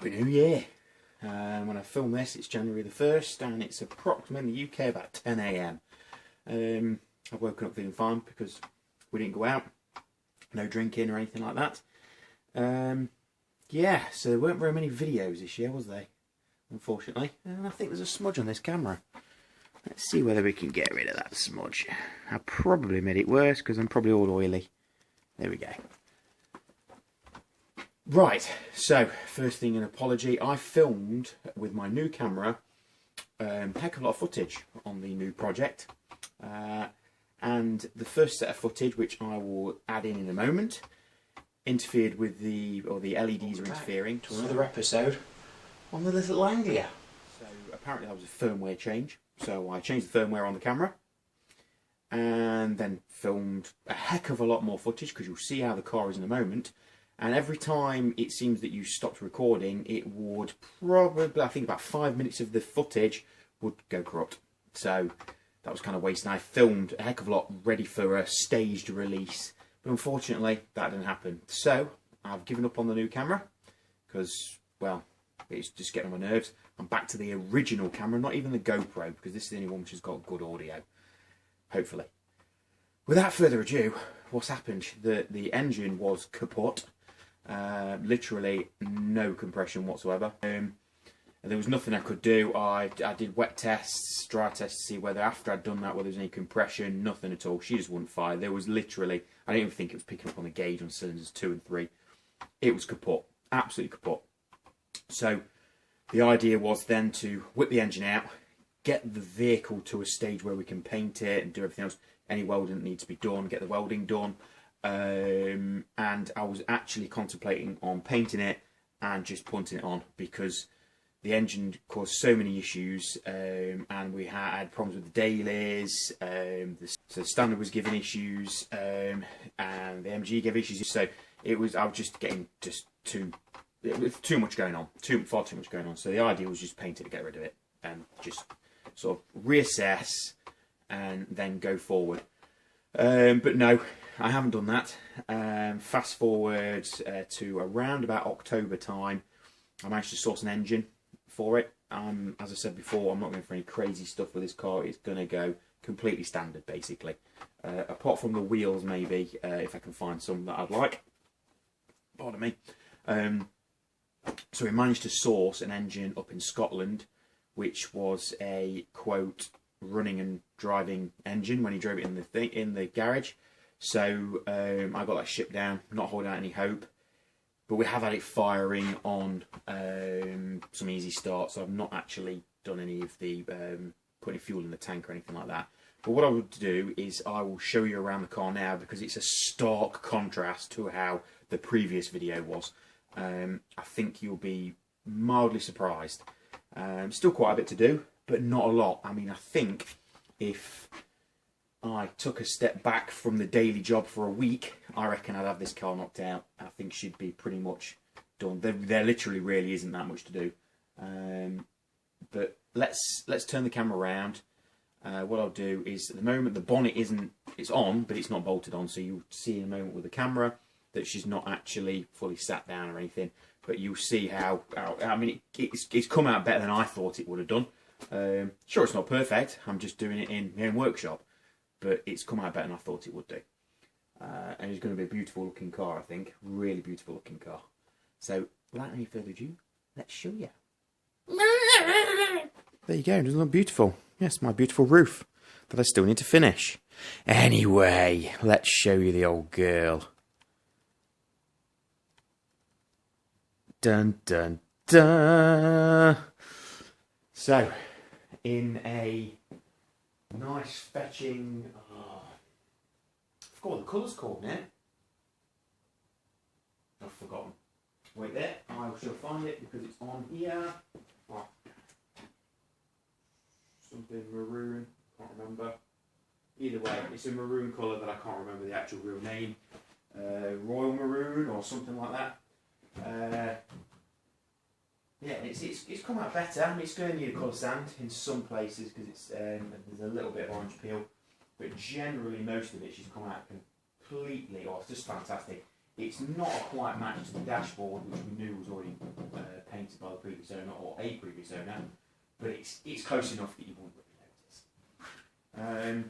Happy New Year! When I film this, it's January the 1st and it's approximately in the UK about 10 AM. I've woken up feeling fine because we didn't go out, no drinking or anything like that. Yeah, so there weren't very many videos this year, was there? Unfortunately. And I think there's a smudge on this camera. Let's see whether we can get rid of that smudge. I probably made it worse because I'm probably all oily. There we go. Right, so first thing, an apology. I filmed with my new camera a heck of a lot of footage on the new project. And the first set of footage, which I will add in a moment, interfered with the LEDs are interfering to another episode on the little Anglia. So apparently that was a firmware change. So I changed the firmware on the camera and then filmed a heck of a lot more footage because you'll see how the car is in a moment. And every time it seems that you stopped recording, it would probably, I think about 5 minutes of the footage would go corrupt. So that was kind of wasted. I filmed a heck of a lot ready for a staged release. But unfortunately, that didn't happen. So I've given up on the new camera because, well, it's just getting on my nerves. I'm back to the original camera, not even the GoPro, because this is the only one which has got good audio. Hopefully. Without further ado, what's happened? The engine was kaput. Literally no compression whatsoever. There was nothing I could do. I did wet tests, dry tests to see whether after I'd done that whether there was any compression. Nothing at all. She just wouldn't fire. There was literally, I didn't even think it was picking up on the gauge on cylinders 2 and 3. It was kaput, absolutely kaput. So the idea was then to whip the engine out, get the vehicle to a stage where we can paint it and do everything else. Any welding that needs to be done, get the welding done. And I was actually contemplating on painting it and just punting it on because the engine caused so many issues, and we had problems with the dailies. So the standard was giving issues, and the MG gave issues. So I was just getting it was too much going on, far too much going on. So the idea was just paint it to get rid of it and just sort of reassess and then go forward. But no, I haven't done that. Fast forward to around about October time, I managed to source an engine for it. As I said before, I'm not going for any crazy stuff with this car. It's going to go completely standard, basically. Apart from the wheels, maybe, if I can find some that I'd like. Pardon me. So we managed to source an engine up in Scotland, which was a, quote, running and driving engine when he drove it in the garage. So I got that shipped down, not holding out any hope. But we have had it firing on some easy start, so I've not actually done any of the putting fuel in the tank or anything like that. But what I would do is I will show you around the car now because it's a stark contrast to how the previous video was. I think you'll be mildly surprised. Still quite a bit to do, but not a lot. I mean, I think if I took a step back from the daily job for a week, I reckon I'd have this car knocked out. I think she'd be pretty much done. There literally really isn't that much to do. But let's turn the camera around. What I'll do is, at the moment, the bonnet it's on, but it's not bolted on. So you'll see in a moment with the camera that she's not actually fully sat down or anything. But you'll see how I mean, it's come out better than I thought it would have done. Sure, it's not perfect. I'm just doing it in my own workshop. But it's come out better than I thought it would do. And it's going to be a beautiful looking car, I think. Really beautiful looking car. So, without any further ado, let's show you. There you go, doesn't it look beautiful? Yes, my beautiful roof that I still need to finish. Anyway, let's show you the old girl. Dun dun dun. So, in a nice fetching, I forgot what the colour's called now. I've forgotten. Wait there, I shall find it because it's on here. Oh. Something maroon, can't remember. Either way, it's a maroon colour that I can't remember the actual real name. Royal maroon or something like that. Yeah, it's come out better. I mean, it's going to need a colour sand in some places because it's there's a little bit of orange peel, but generally most of it she's come out completely. Oh, it's just fantastic. It's not quite matched to the dashboard, which we knew was already painted by the previous owner or a previous owner, but it's close enough that you wouldn't really notice.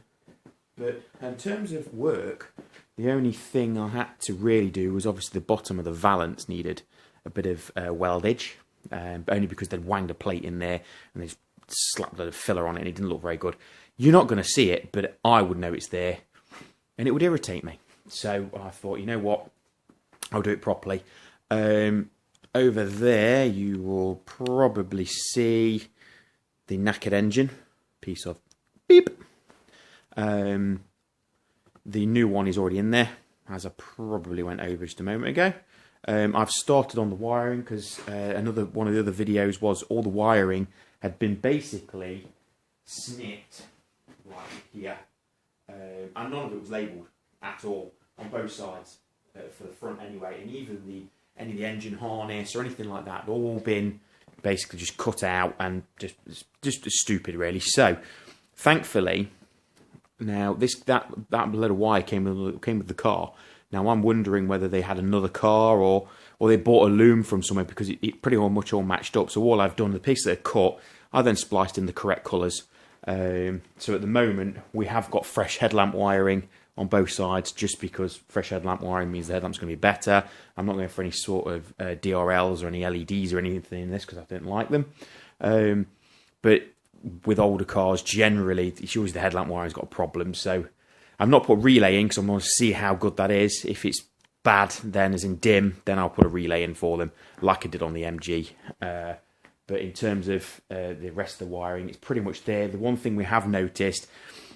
But in terms of work, the only thing I had to really do was obviously the bottom of the valance needed a bit of weldage, only because they'd wanged a plate in there and they slapped a filler on it and it didn't look very good. You're not going to see it, but I would know it's there and it would irritate me. So I thought, you know what, I'll do it properly. Over there you will probably see the knackered engine, piece of beep. The new one is already in there, as I probably went over just a moment ago. I've started on the wiring because another one of the other videos was all the wiring had been basically snipped right here, and none of it was labelled at all on both sides for the front anyway, and even any of the engine harness or anything like that had all been basically just cut out and just stupid really. So thankfully, now that little wire came with the car. Now I'm wondering whether they had another car or they bought a loom from somewhere, because it pretty much all matched up. So all I've done, the piece that I cut, I then spliced in the correct colours. So at the moment we have got fresh headlamp wiring on both sides, just because fresh headlamp wiring means the headlamp's going to be better. I'm not going for any sort of DRLs or any LEDs or anything in this because I don't like them. But with older cars, generally, it's always the headlamp wiring's got a problem. So I've not put relay in because I'm going to see how good that is. If it's bad, then as in dim, then I'll put a relay in for them, like I did on the MG. But in terms of the rest of the wiring, it's pretty much there. The one thing we have noticed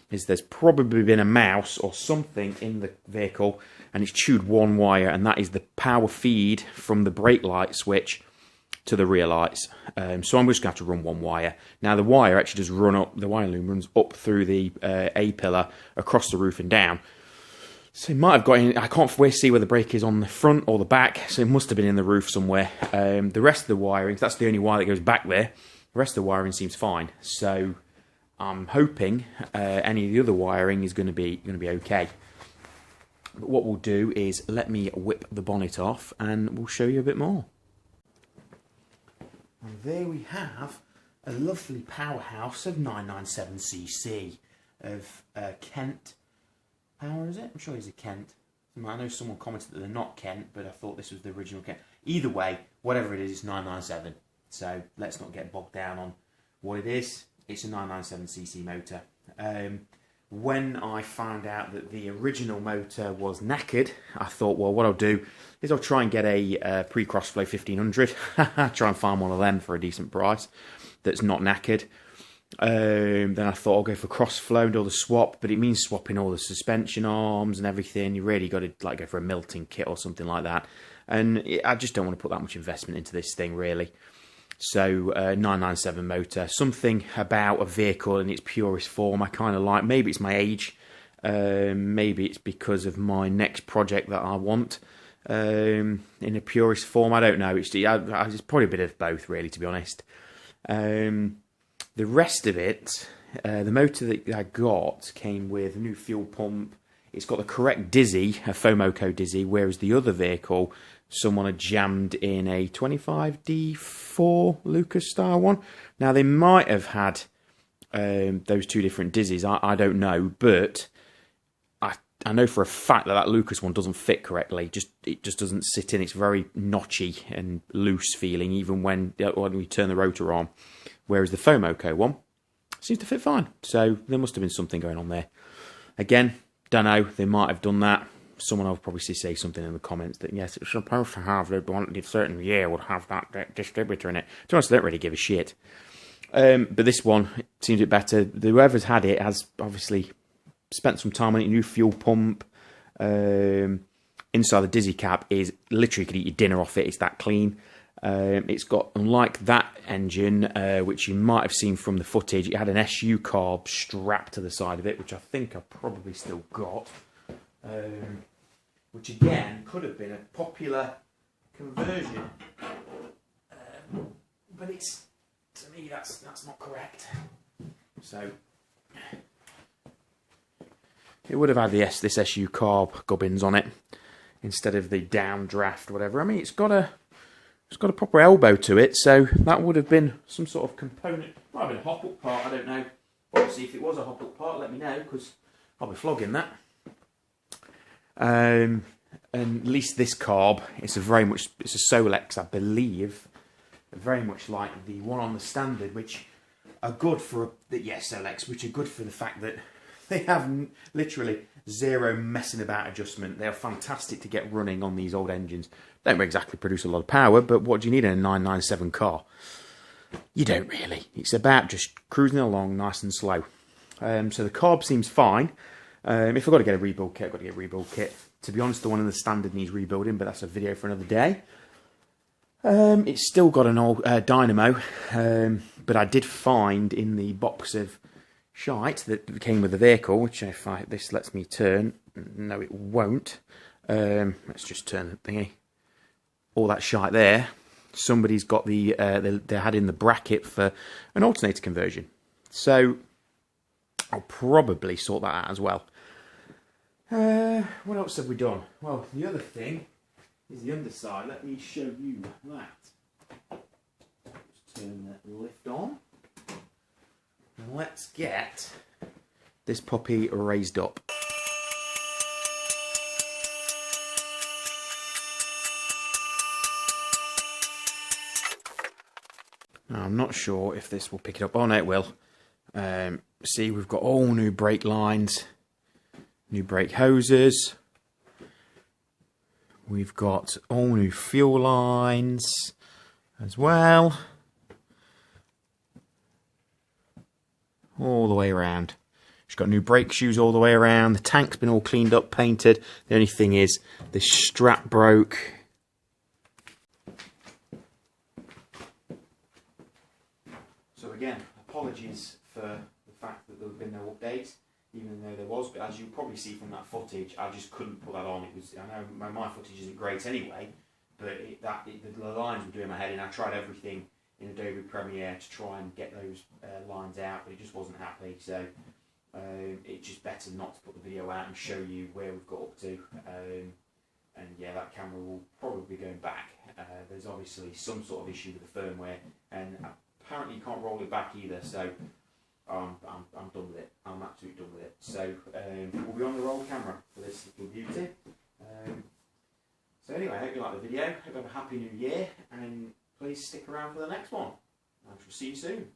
is there's probably been a mouse or something in the vehicle, and it's chewed one wire, and that is the power feed from the brake light switch to the rear lights. So I'm just going to have to run one wire. Now the wire actually does run up, the wire loom runs up through the A-pillar, across the roof and down. So it might have got in, I can't see where the brake is on the front or the back, so it must have been in the roof somewhere. The rest of the wiring, that's the only wire that goes back there, the rest of the wiring seems fine. So I'm hoping any of the other wiring is going to be okay. But what we'll do is let me whip the bonnet off and we'll show you a bit more. And there we have a lovely powerhouse of 997cc of Kent power, is it? I'm sure it's a Kent. I know someone commented that they're not Kent, but I thought this was the original Kent. Either way, whatever it is, it's 997. So let's not get bogged down on what it is. It's a 997cc motor. When I found out that the original motor was knackered, I thought, well, what I'll do is I'll try and get a pre-Crossflow 1500. Try and find one of them for a decent price that's not knackered. Then I thought I'll go for Crossflow and do the swap, but it means swapping all the suspension arms and everything. You really got to like go for a melting kit or something like that. And I just don't want to put that much investment into this thing, really. So 997 motor, something about a vehicle in its purest form I kind of like. Maybe it's my age, maybe it's because of my next project that I want in a purest form. I don't know. It's probably a bit of both, really, to be honest. The rest of it, the motor that I got came with a new fuel pump. It's got the correct Dizzy, a Fomoco Dizzy, whereas the other vehicle, someone had jammed in a 25D4 Lucas style one. Now they might have had those two different Dizzies, I don't know, but I know for a fact that Lucas one doesn't fit correctly. It just doesn't sit in. It's very notchy and loose feeling even when we turn the rotor on, whereas the Fomoco one seems to fit fine. So there must have been something going on there. Again, don't know, they might have done that. Someone will probably say something in the comments that yes, it's supposed to have, they wanted a certain year would have that distributor in it. To be honest, I don't really give a shit. But this one seems a bit better. Whoever's had it has obviously spent some time on it. New fuel pump. Inside the Dizzy cap is literally, you could eat your dinner off it. It's that clean. It's got, unlike that engine, which you might have seen from the footage, it had an SU carb strapped to the side of it, which I think I've probably still got. Which again could have been a popular conversion, but it's, to me, that's not correct. So it would have had this SU carb gubbins on it. instead of the downdraft, whatever. I mean, it's got a proper elbow to it, so that would have been some sort of component. Might have been a hop-up part, I don't know. Obviously, if it was a hop-up part, let me know, because I'll be flogging that. And at least this carb, it's a Solex, I believe, very much like the one on the standard, which are good for Solex, which are good for the fact that they have literally zero messing about adjustment. They are fantastic to get running on these old engines. Don't exactly produce a lot of power, but what do you need in a 997 car? You don't really. It's about just cruising along nice and slow. So the carb seems fine. If I've got to get a rebuild kit, I've got to get a rebuild kit. To be honest, the one in the standard needs rebuilding, but that's a video for another day. It's still got an old dynamo, but I did find in the box of shite that came with the vehicle, which if this lets me turn, no it won't. Let's just turn the thingy. All that shite there, somebody's got they had in the bracket for an alternator conversion. So I'll probably sort that out as well. What else have we done? Well, the other thing is the underside. Let me show you that. Just turn the lift on. And let's get this puppy raised up. Now, I'm not sure if this will pick it up. Oh, no, it will. See, we've got all new brake lines, new brake hoses. We've got all new fuel lines as well. All the way around. She's got new brake shoes all the way around. The tank's been all cleaned up, painted. The only thing is, this strap broke. So again, apologies for the fact that there have been no updates, even though there was. But as you'll probably see from that footage, I just couldn't put that on. I know my footage isn't great anyway, but the lines were doing my head in. I tried everything in Adobe Premiere to try and get those lines out, but it just wasn't happy. So it's just better not to put the video out and show you where we've got up to. And yeah, that camera will probably be going back. There's obviously some sort of issue with the firmware, and apparently you can't roll it back either. So I'm done with it. I'm absolutely done with it. So we'll be on the roll camera for this little beauty. So anyway, I hope you like the video. Hope you have a happy new year, and please stick around for the next one. I shall see you soon.